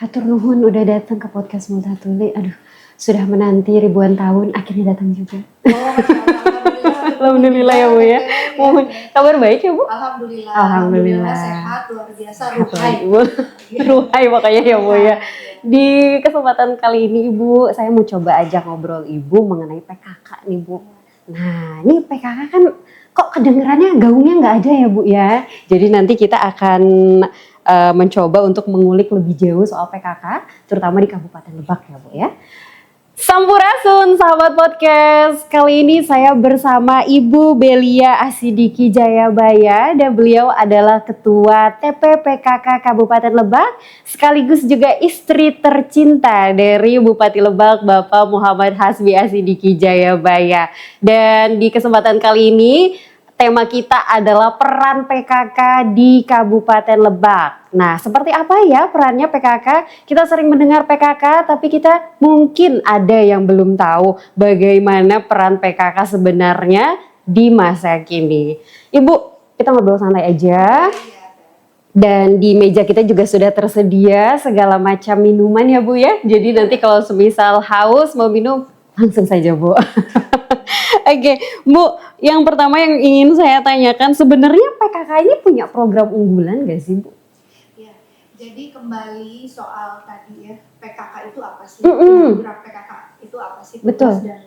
Hatur nuhun udah datang ke podcast Multatuli. Aduh, sudah menanti ribuan tahun, akhirnya datang juga. Oh, alhamdulillah. Alhamdulillah ya Bu ya. Mohon kabar baik ya Bu? Alhamdulillah. Alhamdulillah. Sehat, luar biasa, Sehat ruhai. lagi, Bu. Ruhai makanya ya Bu ya. Di kesempatan kali ini Ibu, saya mau coba ajak ngobrol Ibu mengenai PKK nih Bu. Nah, ini PKK kan kok kedengerannya gaungnya nggak ada ya Bu ya. Jadi nanti kita akan mencoba untuk mengulik lebih jauh soal PKK, terutama di Kabupaten Lebak ya Bu ya. Sampurasun sahabat podcast, kali ini saya bersama Ibu Belia Asidiki Jayabaya dan beliau adalah Ketua TPPKK Kabupaten Lebak sekaligus juga istri tercinta dari Bupati Lebak Bapak Muhammad Hasbi Asidiki Jayabaya. Dan di kesempatan kali ini tema kita adalah peran PKK di Kabupaten Lebak. Nah, seperti apa ya perannya PKK? Kita sering mendengar PKK, tapi kita mungkin ada yang belum tahu bagaimana peran PKK sebenarnya di masa kini. Ibu, kita ngobrol santai aja. Dan di meja kita juga sudah tersedia segala macam minuman ya Bu ya. Jadi nanti kalau semisal haus mau minum, langsung saja Bu. Oke, Bu, yang pertama yang ingin saya tanyakan, sebenarnya PKK ini punya program unggulan gak sih, Bu? Ya, jadi kembali soal tadi ya, PKK itu apa sih? Program PKK itu apa sih? Betul. Dan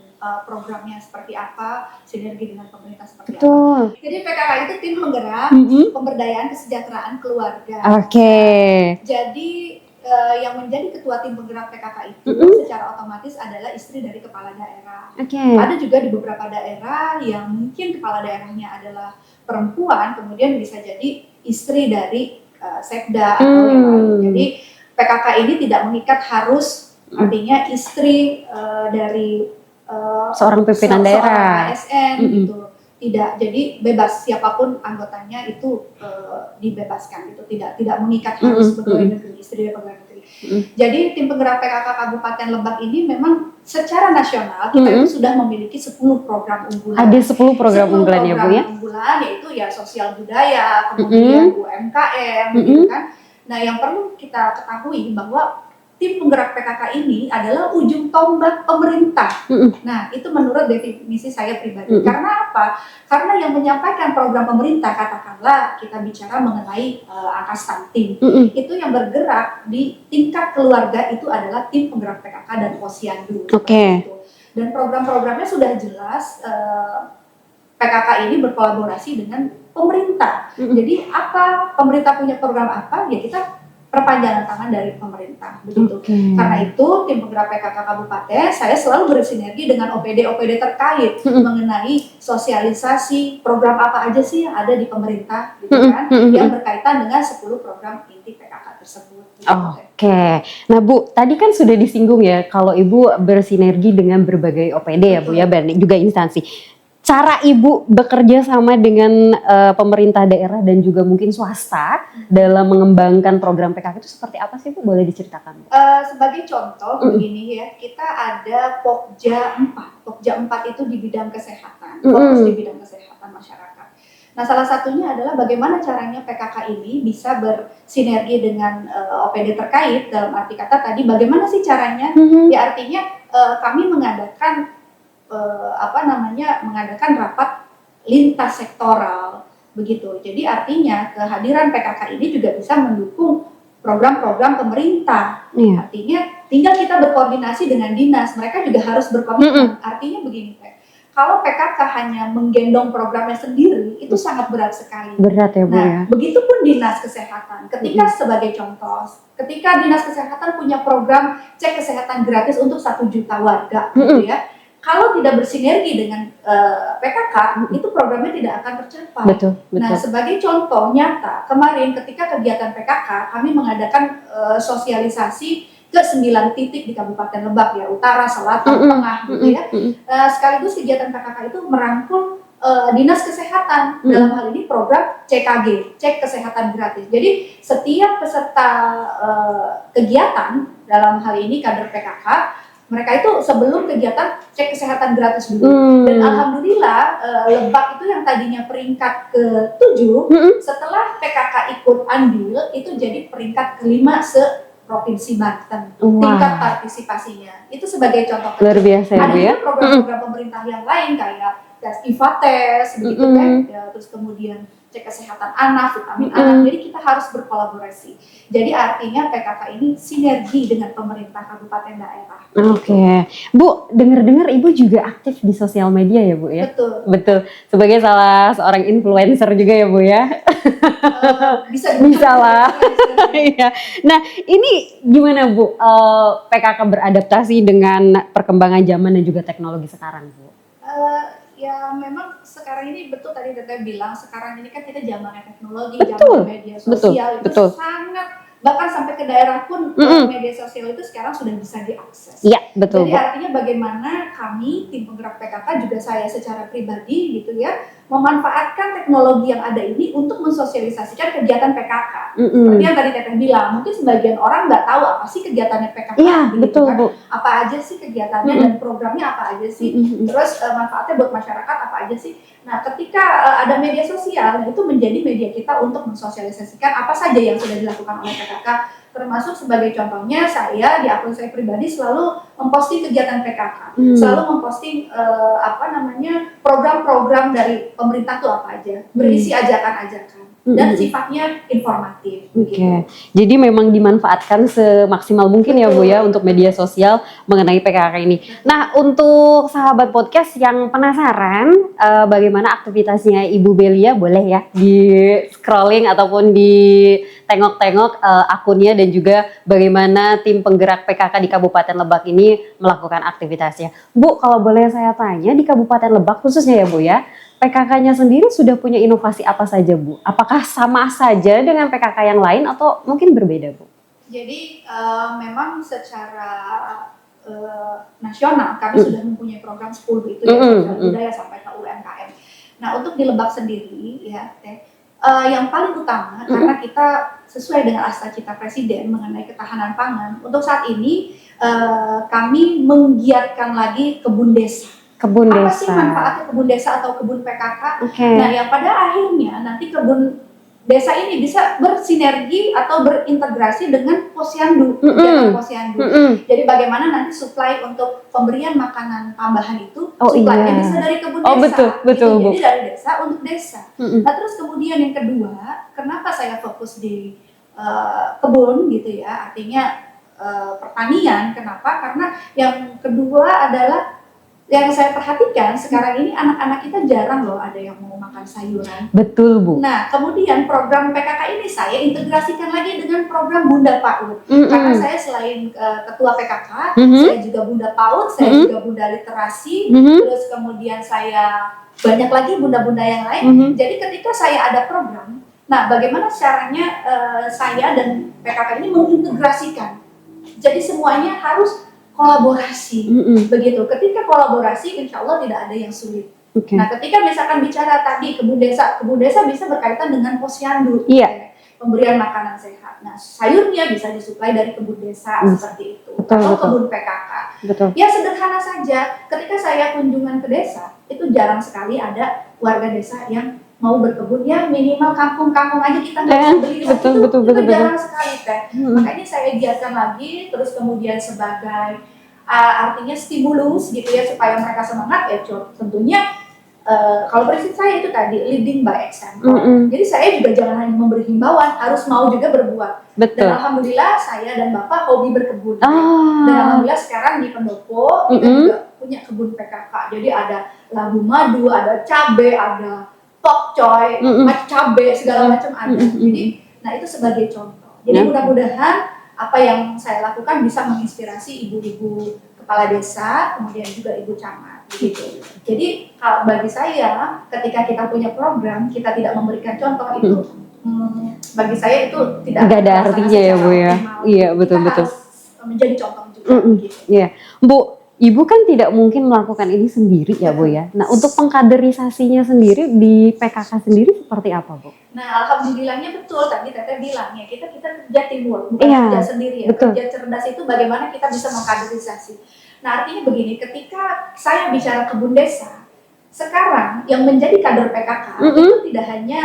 programnya seperti apa? Sinergi dengan pemerintah seperti Betul. apa? Jadi PKK itu tim penggerak pemberdayaan kesejahteraan keluarga. Oke. Jadi yang menjadi ketua tim penggerak PKK itu secara otomatis adalah istri dari kepala daerah. Ada juga di beberapa daerah yang mungkin kepala daerahnya adalah perempuan, kemudian bisa jadi istri dari sekda atau yang lain. Jadi PKK ini tidak mengikat harus artinya istri dari seorang pimpinan daerah, ASN gitu. Tidak, jadi bebas siapapun anggotanya itu dibebaskan gitu, tidak mengikat harus pegawai negeri, istri dari pegawai negeri. Jadi tim penggerak PKK Kabupaten Lebak ini memang secara nasional kita itu sudah memiliki 10 program unggulan. Ada 10 program unggulan ya Bu ya? Unggulan yaitu ya sosial budaya, kemudian UMKM gitu kan. Nah, yang perlu kita ketahui bahwa tim penggerak PKK ini adalah ujung tombak pemerintah. Nah, itu menurut definisi saya pribadi. Karena apa? Karena yang menyampaikan program pemerintah, katakanlah kita bicara mengenai angka stunting, itu yang bergerak di tingkat keluarga itu adalah tim penggerak PKK dan Posyandu. Dan program-programnya sudah jelas. PKK ini berkolaborasi dengan pemerintah. Jadi apa pemerintah punya program apa? Ya kita perpanjangan tangan dari pemerintah begitu. Karena itu tim penggerak PKK Kabupaten saya selalu bersinergi dengan OPD terkait mengenai sosialisasi program apa aja sih yang ada di pemerintah gitu kan, yang berkaitan dengan 10 program inti PKK tersebut. Nah Bu, tadi kan sudah disinggung ya kalau Ibu bersinergi dengan berbagai OPD ya Bu ya, dan juga instansi. Cara Ibu bekerja sama dengan pemerintah daerah dan juga mungkin swasta dalam mengembangkan program PKK itu seperti apa sih Bu? Boleh diceritakan Bu? Sebagai contoh begini ya, kita ada Pokja 4. Pokja 4 itu di bidang kesehatan, fokus di bidang kesehatan masyarakat. Nah, salah satunya adalah bagaimana caranya PKK ini bisa bersinergi dengan OPD terkait, dalam arti kata tadi bagaimana sih caranya? Ya artinya kami mengadakan mengadakan rapat lintas sektoral begitu. Jadi artinya kehadiran PKK ini juga bisa mendukung program-program pemerintah. Artinya tinggal kita berkoordinasi dengan dinas, mereka juga harus berkomitmen. Artinya begini, kalau PKK hanya menggendong programnya sendiri itu sangat berat sekali. Berat ya Bu ya. Begitupun dinas kesehatan. Ketika sebagai contoh, ketika dinas kesehatan punya program cek kesehatan gratis untuk 1 juta warga, gitu ya. Kalau tidak bersinergi dengan PKK, itu programnya tidak akan tercapai. Betul. Nah, sebagai contoh nyata, kemarin ketika kegiatan PKK, kami mengadakan sosialisasi ke 9 titik di Kabupaten Lebak ya, utara, selatan, tengah, gitu ya. Sekaligus kegiatan PKK itu merangkul dinas kesehatan, dalam hal ini program CKG, cek kesehatan gratis. Jadi setiap peserta kegiatan, dalam hal ini kader PKK, mereka itu sebelum kegiatan cek kesehatan gratis dulu. Dan alhamdulillah Lebak itu yang tadinya peringkat ke-7 setelah PKK ikut andil itu jadi peringkat ke-5 Provinsi Banten, Wah. tingkat partisipasinya. Itu sebagai contoh kecil. Luar biasa ya, Ada Bu ya. juga program-program pemerintah yang lain kayak tes IVA-tes, begitu kan, ya, terus kemudian cek kesehatan anak, vitamin anak. Jadi kita harus berkolaborasi. Jadi artinya PKK ini sinergi dengan pemerintah kabupaten daerah. Oke. Bu, dengar-dengar Ibu juga aktif di sosial media ya, Bu ya? Betul. Betul. Sebagai salah seorang influencer juga ya, Bu ya? Bisa lah. Iya. Nah, ini gimana Bu, PKK beradaptasi dengan perkembangan zaman dan juga teknologi sekarang, Bu? Ya memang sekarang ini betul tadi Teteh bilang, sekarang ini kan kita zamannya teknologi, Betul. zaman media sosial, Betul. itu sangat, bahkan sampai ke daerah pun media sosial itu sekarang sudah bisa diakses. Iya, betul. Jadi artinya bagaimana kami tim penggerak PKK, juga saya secara pribadi gitu ya, memanfaatkan teknologi yang ada ini untuk mensosialisasikan kegiatan PKK. Seperti yang tadi Teteh bilang, mungkin sebagian orang nggak tahu apa sih kegiatannya PKK. Iya, gitu betul kan. Bu. Apa aja sih kegiatannya dan programnya apa aja sih. Terus manfaatnya buat masyarakat apa aja sih. Nah ketika ada media sosial, itu menjadi media kita untuk mensosialisasikan apa saja yang sudah dilakukan oleh PKK. Termasuk sebagai contohnya saya di akun saya pribadi selalu memposting kegiatan PKK, selalu memposting program-program dari pemerintah itu apa aja, berisi ajakan-ajakan dan sifatnya informatif. Oke. Jadi memang dimanfaatkan semaksimal mungkin ya Bu ya untuk media sosial mengenai PKK ini. Nah untuk sahabat podcast yang penasaran bagaimana aktivitasnya Ibu Belia, boleh ya di scrolling ataupun di tengok-tengok akunnya dan juga bagaimana tim penggerak PKK di Kabupaten Lebak ini melakukan aktivitasnya. Bu, kalau boleh saya tanya di Kabupaten Lebak khususnya ya Bu ya, PKK-nya sendiri sudah punya inovasi apa saja Bu? Apakah sama saja dengan PKK yang lain atau mungkin berbeda Bu? Jadi memang secara nasional kami sudah mempunyai program 10 itu ya, program budaya sampai ke UMKM. Nah untuk di Lebak sendiri ya yang paling utama karena kita sesuai dengan Cita Presiden mengenai ketahanan pangan, untuk saat ini kami menggiatkan lagi kebun desa. Apa sih manfaatnya kebun desa atau kebun PKK? Nah yang pada akhirnya nanti kebun desa ini bisa bersinergi atau berintegrasi dengan posyandu, kegiatan posyandu. Jadi bagaimana nanti suplai untuk pemberian makanan tambahan itu, suplainya bisa dari kebun desa. Betul. Jadi dari desa untuk desa. Nah terus kemudian yang kedua, kenapa saya fokus di kebun gitu ya, artinya pertanian. Kenapa? Karena yang kedua adalah yang saya perhatikan sekarang ini anak-anak kita jarang loh ada yang mau makan sayuran. Betul Bu. Nah kemudian program PKK ini saya integrasikan lagi dengan program Bunda PAUD. Karena saya selain ketua PKK, saya juga Bunda PAUD, saya juga Bunda Literasi, terus kemudian saya banyak lagi bunda-bunda yang lain. Jadi ketika saya ada program, nah bagaimana caranya saya dan PKK ini mengintegrasikan. Jadi semuanya harus kolaborasi, begitu. Ketika kolaborasi, insya Allah tidak ada yang sulit. Nah, ketika misalkan bicara tadi kebun desa bisa berkaitan dengan posyandu, pemberian makanan sehat. Nah, sayurnya bisa disuplai dari kebun desa seperti itu, atau kebun PKK. Ya sederhana saja. Ketika saya kunjungan ke desa, itu jarang sekali ada warga desa yang mau berkebun, ya minimal kampung-kampung aja kita nggak bisa beli, itu jarang sekali Teh. Makanya saya giatkan lagi, terus kemudian sebagai artinya stimulus gitu ya supaya mereka semangat ya tentunya kalau prinsip saya itu tadi leading by example. Jadi saya juga jangan hanya memberi himbauan, harus mau juga berbuat. Dan alhamdulillah saya dan Bapak hobi berkebun. Dan alhamdulillah sekarang di Pendopo kita juga punya kebun PKK. Jadi ada labu madu, ada cabai, ada pokcoy, cabai, segala macam ada. Jadi, nah itu sebagai contoh. Jadi mudah-mudahan apa yang saya lakukan bisa menginspirasi ibu-ibu kepala desa, kemudian juga ibu camat, gitu. Jadi bagi saya, ketika kita punya program, kita tidak memberikan contoh itu, bagi saya itu tidak ada artinya ya Bu ya. Iya betul. Harus menjadi contoh juga. Gitu. Iya, Bu. Ibu kan tidak mungkin melakukan ini sendiri ya Bu ya. Nah untuk pengkaderisasinya sendiri di PKK sendiri seperti apa Bu? Nah alhamdulillahnya betul tadi Teteh bilang ya kita kerja teamwork bukan kerja sendiri ya. Kerja cerdas itu bagaimana kita bisa mengkaderisasi. Nah artinya begini, ketika saya bicara kebun desa, sekarang yang menjadi kader PKK itu tidak hanya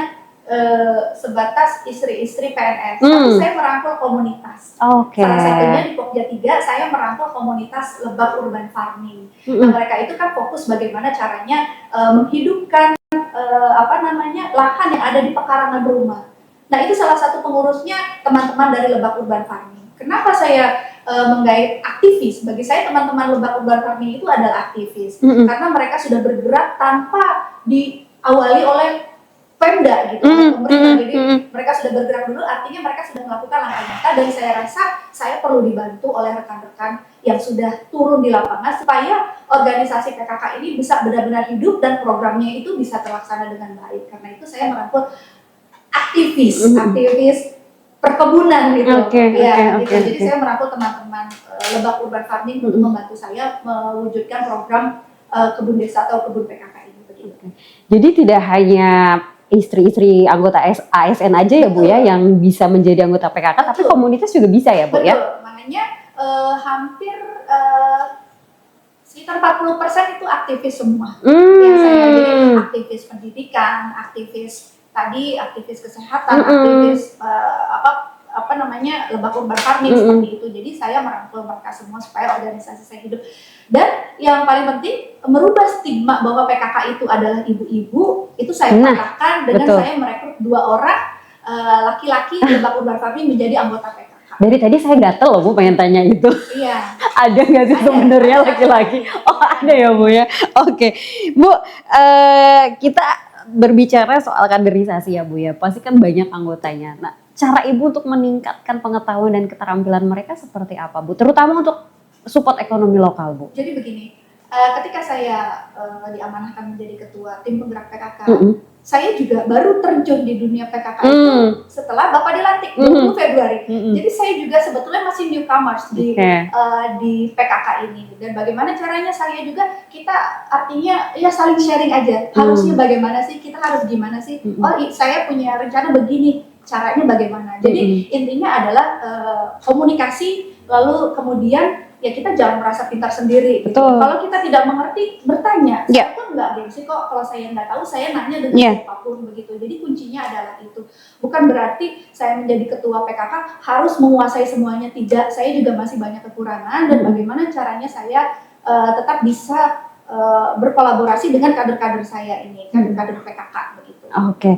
sebatas istri-istri PNS, Hmm. tapi saya merangkul komunitas. Oke. Salah satunya di Pokja 3, saya merangkul komunitas Lebak Urban Farming. Nah, Mm-mm. mereka itu kan fokus bagaimana caranya menghidupkan lahan yang ada di pekarangan rumah. Nah, itu salah satu pengurusnya teman-teman dari Lebak Urban Farming. Kenapa saya menggait aktivis? Bagi saya teman-teman Lebak Urban Farming itu adalah aktivis, Mm-mm. karena mereka sudah bergerak tanpa diawali oleh Pemda gitu, oleh pemerintah. Jadi mereka sudah bergerak dulu, artinya mereka sudah melakukan langkah nyata, dan saya rasa saya perlu dibantu oleh rekan-rekan yang sudah turun di lapangan supaya organisasi PKK ini bisa benar-benar hidup dan programnya itu bisa terlaksana dengan baik. Karena itu saya merangkul aktivis perkebunan gitu. Jadi saya merangkul teman-teman Lebak Urban Farming untuk membantu saya mewujudkan program kebun desa atau kebun PKK ini begitu. Jadi tidak hanya istri-istri anggota ASN aja ya Bu ya yang bisa menjadi anggota PKK, tapi komunitas juga bisa ya Bu ya? Betul, makanya hampir sekitar 40% itu aktivis semua. Yang saya jadi aktivis pendidikan, aktivis kesehatan, aktivis Lebak Urban Farming seperti itu. Jadi saya merangkul mereka semua supaya organisasi saya hidup. Dan yang paling penting merubah stigma bahwa PKK itu adalah ibu-ibu, itu saya katakan dengan saya merekrut 2 orang laki-laki Lebak Urban Farming menjadi anggota PKK. Dari tadi saya gatel loh Bu pengen tanya itu. Iya. Ada nggak sih sebenarnya laki-laki? Oh ada ya Bu ya. Oke. Bu, kita berbicara soal kaderisasi ya Bu ya. Pasti kan banyak anggotanya. Nah, cara Ibu untuk meningkatkan pengetahuan dan keterampilan mereka seperti apa Bu? Terutama untuk support ekonomi lokal Bu. Jadi begini, ketika saya diamanahkan menjadi ketua tim penggerak PKK, saya juga baru terjun di dunia PKK itu setelah Bapak dilantik 20 Februari. Jadi saya juga sebetulnya masih newcomers di PKK ini. Dan bagaimana caranya saya juga, kita artinya ya saling sharing aja. Harusnya bagaimana sih, kita harus gimana sih? Oh saya punya rencana begini, caranya bagaimana. Jadi intinya adalah komunikasi, lalu kemudian ya kita jangan merasa pintar sendiri gitu. Kalau kita tidak mengerti, bertanya. Saya pun nggak gengsi kok, kalau saya nggak tahu saya nanya dengan siapapun begitu. Jadi kuncinya adalah itu. Bukan berarti saya menjadi ketua PKK harus menguasai semuanya, tidak. Saya juga masih banyak kekurangan, dan bagaimana caranya saya tetap bisa berkolaborasi dengan kader-kader saya ini, kader-kader PKK begitu. Oke.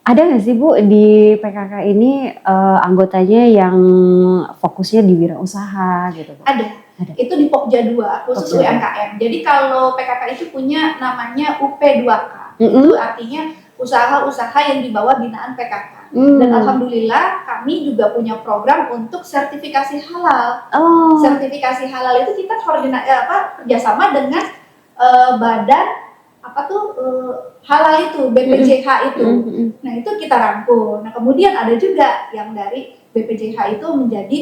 Ada nggak sih Bu di PKK ini anggotanya yang fokusnya di wirausaha gitu Bu? Ada. Itu di Pokja 2 khusus UMKM. Jadi kalau PKK itu punya namanya UP2K. Itu artinya usaha-usaha yang di bawah binaan PKK. Dan alhamdulillah kami juga punya program untuk sertifikasi halal. Sertifikasi halal itu kita kerjasama dengan badan halal itu, BPJH itu. Nah itu kita rangkul. Nah kemudian ada juga yang dari BPJH itu menjadi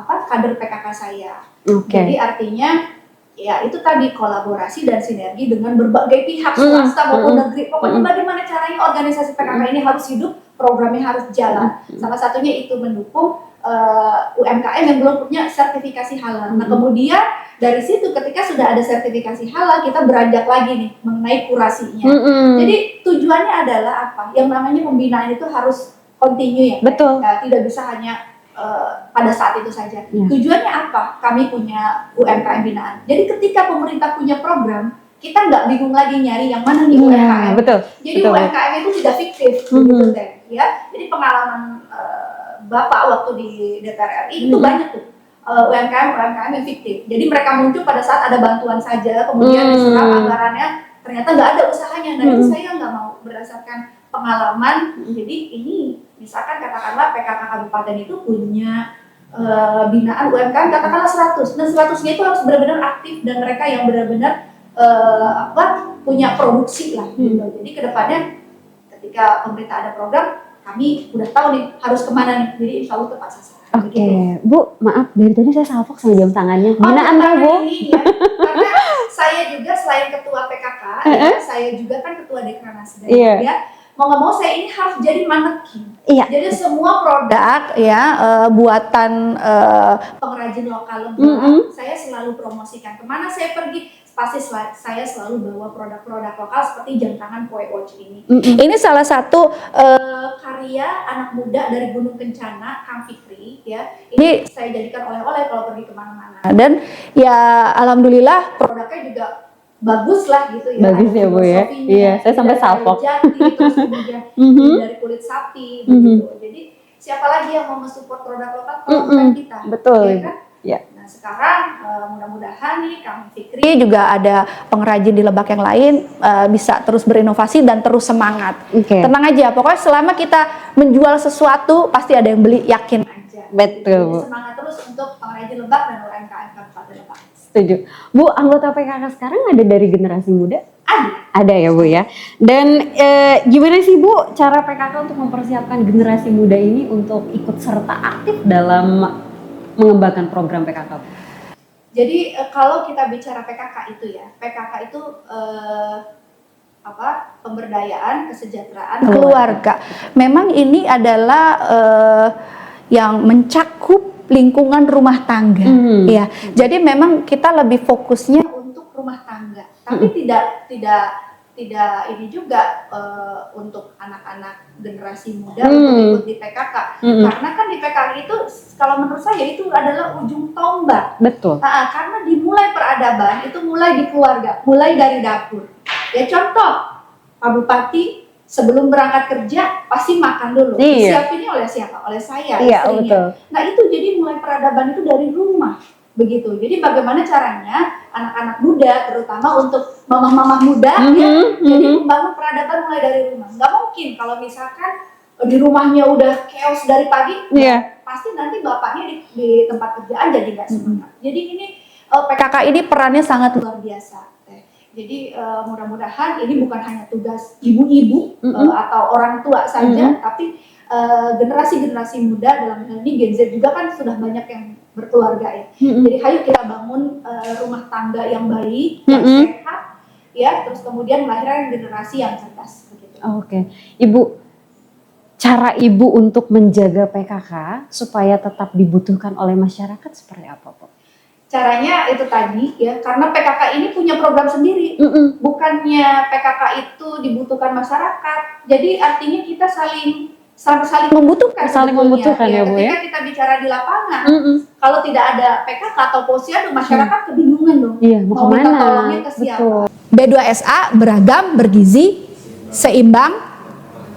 kader PKK saya. Jadi artinya ya itu tadi kolaborasi dan sinergi dengan berbagai pihak swasta maupun negeri. Pokoknya bagaimana caranya organisasi PKK ini harus hidup, programnya harus jalan. Salah satunya itu mendukung UMKM yang belum punya sertifikasi halal. Nah kemudian dari situ ketika sudah ada sertifikasi halal, kita beranjak lagi nih mengenai kurasinya. Jadi tujuannya adalah apa? Yang namanya pembinaan itu harus continue ya. Betul. Tidak bisa hanya pada saat itu saja. Tujuannya apa? Kami punya UMKM binaan. Jadi ketika pemerintah punya program, kita nggak bingung lagi nyari yang mana nih UMKM. Betul. Jadi UMKM itu tidak fiktif, begitu deh. Ya. Jadi pengalaman Bapak waktu di DPR RI itu banyak tuh UMKM yang fiktif. Jadi mereka muncul pada saat ada bantuan saja, kemudian diserap anggarannya, ternyata nggak ada usahanya. Nah itu saya nggak mau, berdasarkan pengalaman. Jadi ini misalkan katakanlah PKK Kabupaten itu punya binaan UMKM katakanlah 100. Nah 100-nya itu harus benar-benar aktif dan mereka yang benar-benar punya produksi lah. Gitu. Jadi kedepannya ketika pemerintah ada program, kami udah tahu nih harus kemana nih. Jadi insya Allah tepat sasaran. Oke, Bu, maaf dari tadi saya salfok sama jam tangannya. Binaan Bu? Iya, karena saya juga selain ketua PKK, saya juga kan ketua Dekranasda. Ya, mau nggak mau saya ini harus jadi manekin. Iya. Jadi semua produk ya buatan pengrajin lokal Lembang, saya selalu promosikan. Kemana saya pergi, pasti saya selalu bawa produk-produk lokal seperti jam tangan Kue Watch ini. Ini salah satu karya anak muda dari Gunung Kencana, Kang Fikri ya. Ini saya jadikan oleh-oleh kalau pergi kemana-mana. Dan ya alhamdulillah produknya juga bagus lah gitu ya. Bagus ya Bu ya. Iya, saya sampai salpok. Terus kemudian dari kulit sapi begitu. Jadi siapa lagi yang mau mensupport produk lokal kalau kita? Betul. Ya kan? Ya. Nah sekarang mudah-mudahan nih Kang Fikri juga ada pengrajin di Lebak yang lain bisa terus berinovasi dan terus semangat. Tenang aja, pokoknya selama kita menjual sesuatu pasti ada yang beli, yakin aja. Betul. Jadi semangat terus untuk pengrajin Lebak dan UMKM Kabupaten Lebak. Setuju. Bu, anggota PKK sekarang ada dari generasi muda? Ada ya Bu ya. Dan gimana sih Bu cara PKK untuk mempersiapkan generasi muda ini untuk ikut serta aktif dalam mengembangkan program PKK? Jadi kalau kita bicara PKK itu ya, PKK itu pemberdayaan, kesejahteraan keluarga. Memang ini adalah yang mencakup lingkungan rumah tangga, ya. Jadi memang kita lebih fokusnya untuk rumah tangga, tapi tidak ini juga untuk anak-anak generasi muda untuk ikut di PKK, karena kan di PKK itu kalau menurut saya itu adalah ujung tombak. Betul. Karena dimulai peradaban itu mulai di keluarga, mulai dari dapur. Ya contoh, Pak Bupati sebelum berangkat kerja pasti makan dulu. Disiapinnya oleh siapa? Oleh saya, iya, istrinya. Betul. Nah itu jadi mulai peradaban itu dari rumah, begitu. Jadi bagaimana caranya anak-anak muda, terutama untuk mamah-mamah muda, jadi membangun peradaban mulai dari rumah. Nggak mungkin kalau misalkan di rumahnya udah chaos dari pagi, pasti nanti bapaknya di tempat kerjaan jadi nggak semangat. Jadi ini PKK ini perannya sangat luar biasa. Jadi mudah-mudahan ini bukan hanya tugas ibu-ibu atau orang tua saja, tapi generasi-generasi muda dalam hal ini Gen Z juga kan sudah banyak yang berkeluarga ya. Jadi ayo kita bangun rumah tangga yang baik, yang sehat, ya. Terus kemudian melahirkan generasi yang cerdas. Begitu. Oke, Ibu, cara Ibu untuk menjaga PKK supaya tetap dibutuhkan oleh masyarakat seperti apa, Pak? Caranya itu tadi ya, karena PKK ini punya program sendiri, bukannya PKK itu dibutuhkan masyarakat. Jadi artinya kita saling membutuhkan. Saling membutuhkan ya Bu ya. Ketika kita bicara di lapangan, kalau tidak ada PKK atau posyandu, masyarakat kebingungan dong. Iya, mau minta kemana? tolongnya ke siapa? Betul. B2SA beragam, bergizi, seimbang,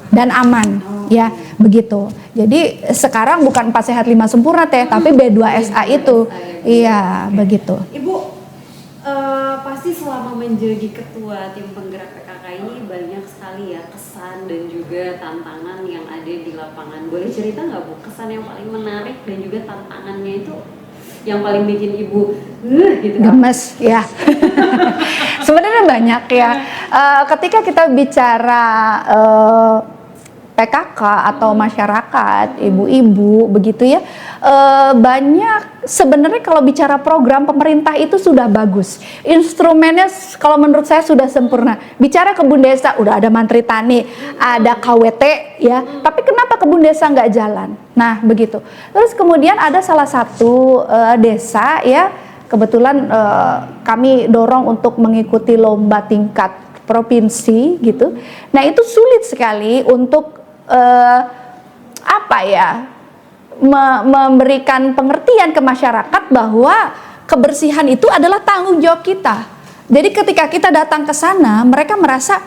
dan aman. Ya, begitu. Jadi sekarang bukan 4 sehat 5 sempurna teh, tapi B2SA itu. Iya, begitu. Ibu, pasti selama menjadi ketua tim penggerak PKK ini banyak sekali ya kesan dan juga tantangan yang ada di lapangan. Boleh cerita nggak Bu, kesan yang paling menarik dan juga tantangannya itu yang paling bikin Ibu gitu? Gemes, ya. Sebenarnya banyak ya. Ketika kita bicara PKK atau masyarakat, ibu-ibu begitu ya, banyak sebenarnya kalau bicara program pemerintah itu sudah bagus, instrumennya kalau menurut saya sudah sempurna. Bicara kebun desa udah ada Mantri Tani, ada KWT ya, tapi kenapa kebun desa nggak jalan? Nah begitu. Terus kemudian ada salah satu desa ya, kebetulan kami dorong untuk mengikuti lomba tingkat provinsi gitu. Nah itu sulit sekali untuk memberikan pengertian ke masyarakat bahwa kebersihan itu adalah tanggung jawab kita. Jadi ketika kita datang ke sana, mereka merasa,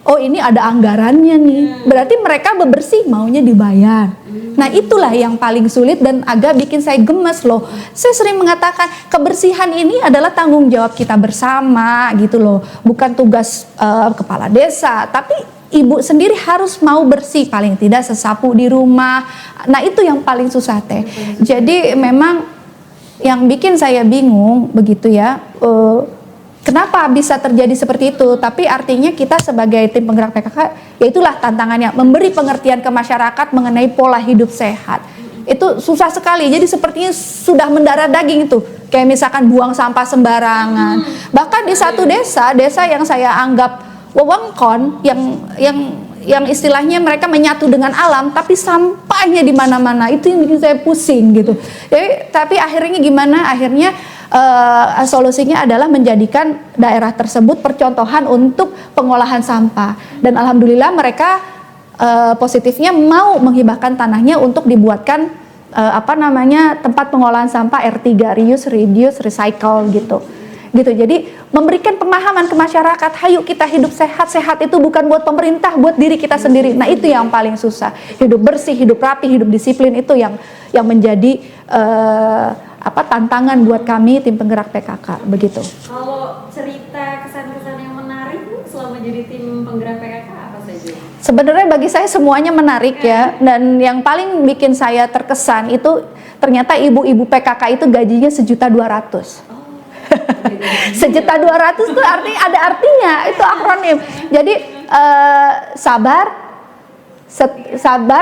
oh ini ada anggarannya nih, berarti mereka bebersih maunya dibayar. Nah itulah yang paling sulit dan agak bikin saya gemes loh. Saya sering mengatakan kebersihan ini adalah tanggung jawab kita bersama gitu loh, bukan tugas kepala desa, tapi ibu sendiri harus mau bersih, paling tidak sesapu di rumah. Nah itu yang paling susah teh. Jadi memang yang bikin saya bingung begitu ya, kenapa bisa terjadi seperti itu. Tapi artinya kita sebagai tim penggerak PKK, ya itulah tantangannya, memberi pengertian ke masyarakat mengenai pola hidup sehat. Itu susah sekali, jadi sepertinya sudah mendarah daging itu. Kayak misalkan buang sampah sembarangan. Bahkan di satu desa yang saya anggap wewengkon, yang yang istilahnya mereka menyatu dengan alam, tapi sampahnya di mana-mana. Itu yang bikin saya pusing gitu. Jadi tapi akhirnya gimana? Akhirnya solusinya adalah menjadikan daerah tersebut percontohan untuk pengolahan sampah. Dan alhamdulillah mereka positifnya mau menghibahkan tanahnya untuk dibuatkan tempat pengolahan sampah R3, reuse, reduce, recycle gitu. Jadi memberikan pemahaman ke masyarakat, hayu kita hidup sehat. Sehat itu bukan buat pemerintah, buat diri kita sendiri. Nah, itu yang paling susah. Hidup bersih, hidup rapi, hidup disiplin, itu yang menjadi tantangan buat kami tim penggerak PKK begitu. Kalau cerita kesan-kesan yang menarik selama jadi tim penggerak PKK apa saja? Sebenarnya bagi saya semuanya menarik ya, dan yang paling bikin saya terkesan itu ternyata ibu-ibu PKK itu gajinya 1.200.000. Sejuta 200 tuh ada artinya, itu akronim. Jadi sabar,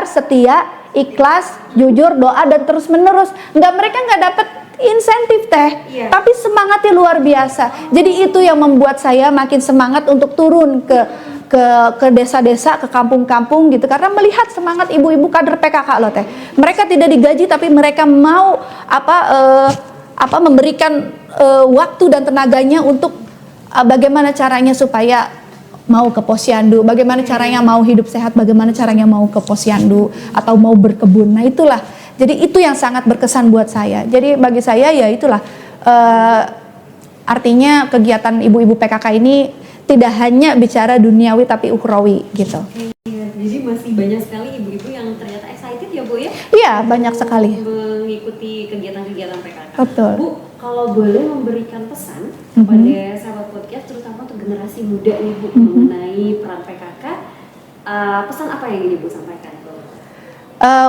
setia, ikhlas, jujur, doa dan terus menerus. Mereka nggak dapat insentif teh, tapi semangatnya luar biasa. Jadi itu yang membuat saya makin semangat untuk turun ke desa-desa, ke kampung-kampung gitu, karena melihat semangat ibu-ibu kader PKK loh teh. Mereka tidak digaji tapi mereka mau memberikan waktu dan tenaganya untuk bagaimana caranya supaya mau ke posyandu, bagaimana caranya mau hidup sehat, bagaimana caranya mau ke posyandu atau mau berkebun. Nah itulah, jadi itu yang sangat berkesan buat saya. Jadi bagi saya ya itulah artinya kegiatan ibu-ibu PKK ini tidak hanya bicara duniawi tapi ukhrawi gitu. Jadi masih banyak sekali ibu-ibu yang ternyata excited ya Bu ya? Iya, banyak sekali mengikuti kegiatan-kegiatan PKK. Betul. Bu, kalau boleh memberikan pesan kepada sahabat podcast, terutama untuk generasi muda nih Bu, mengenai peran PKK, pesan apa yang ingin Ibu sampaikan?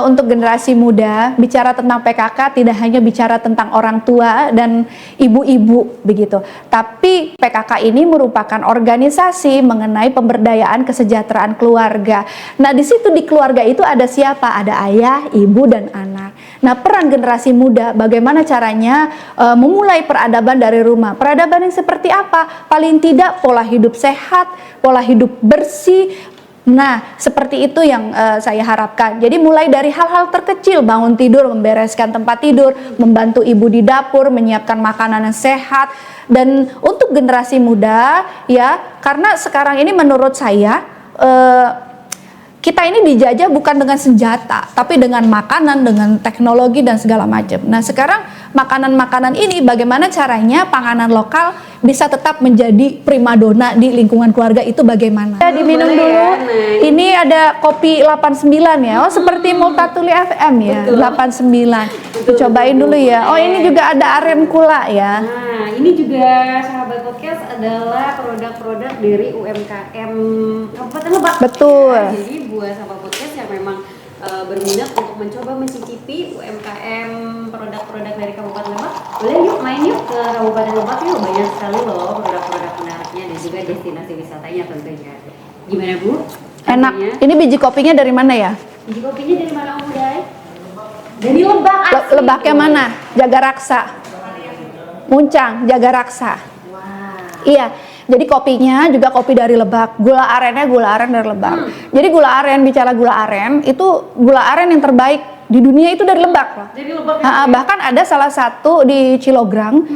Untuk generasi muda, bicara tentang PKK tidak hanya bicara tentang orang tua dan ibu-ibu begitu, tapi PKK ini merupakan organisasi mengenai pemberdayaan kesejahteraan keluarga. Nah, di situ di keluarga itu ada siapa? Ada ayah, ibu, dan anak. Nah, peran generasi muda, bagaimana caranya memulai peradaban dari rumah. Peradaban yang seperti apa? Paling tidak pola hidup sehat, pola hidup bersih. Nah, seperti itu yang saya harapkan. Jadi mulai dari hal-hal terkecil, bangun tidur, membereskan tempat tidur, membantu ibu di dapur, menyiapkan makanan yang sehat. Dan untuk generasi muda, ya, karena sekarang ini menurut saya kita ini dijajah bukan dengan senjata, tapi dengan makanan, dengan teknologi dan segala macam. Nah, sekarang makanan-makanan ini bagaimana caranya panganan lokal bisa tetap menjadi primadona di lingkungan keluarga, itu bagaimana? Diminum dulu. Ya, ini ada kopi 89 ya. Oh, seperti Multatuli FM ya. Betul. 89. Cobain dulu ya. Oh, ini juga ada aren kula ya. Nah, ini juga sahabat podcast adalah produk-produk dari UMKM Kabupaten Lebak. Betul. Ya, jadi buat sahabat podcast yang memang berminat untuk mencoba mencicipi UMKM produk-produk dari Kabupaten Lebak, boleh yuk main yuk ke Kabupaten Lebak yuk, banyak sekali loh produk-produk menariknya dan juga destinasi wisatanya tentunya. Gimana Bu? Enak. Ini biji kopinya dari mana ya? Biji kopinya dari mana Om Budai? Dari Lebak asli. Lebaknya mana? Jaga Raksa. Muncang, Jaga Raksa. Wow. Iya. Jadi kopinya juga kopi dari Lebak, gula arennya gula aren dari Lebak. Jadi gula aren, bicara gula aren, itu gula aren yang terbaik di dunia itu dari Lebak loh. Dari Lebak ya? Bahkan ada salah satu di Cilograng,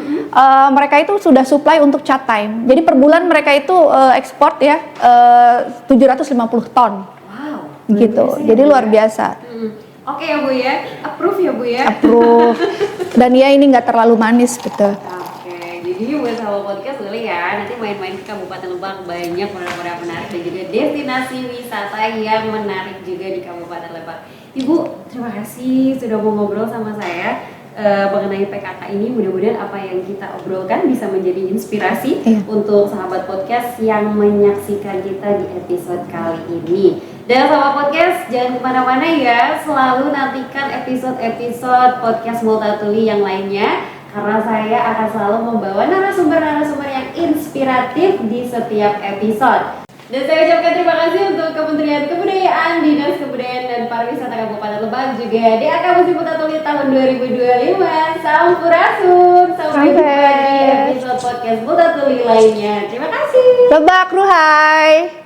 mereka itu sudah supply untuk cat time. Jadi per bulan mereka itu ekspor ya 750 ton. Wow. Gitu. Jadi luar biasa. Oke ya Bu ya, approve ya Bu ya. Approve. Dan ya ini nggak terlalu manis gitu. Jadi buat sahabat podcast boleh ya nanti main-main ke Kabupaten Lebak, banyak produk-produk menarik dan juga destinasi wisata yang menarik juga di Kabupaten Lebak. Ibu, terima kasih sudah mau ngobrol sama saya mengenai PKK ini. Mudah-mudahan apa yang kita obrolkan bisa menjadi inspirasi untuk sahabat podcast yang menyaksikan kita di episode kali ini. Dan sahabat podcast jangan kemana-mana ya, selalu nantikan episode-episode podcast Multatuli yang lainnya. Karena saya akan selalu membawa narasumber-narasumber yang inspiratif di setiap episode. Dan saya ucapkan terima kasih untuk Kementerian Kebudayaan, Dinas Kebudayaan dan Pariwisata Kabupaten Lebak, juga DAK Musim Multatuli tahun 2025. Sampurasun. Sampai jumpa di episode podcast Multatuli lainnya. Terima kasih. Lebak Ruhai.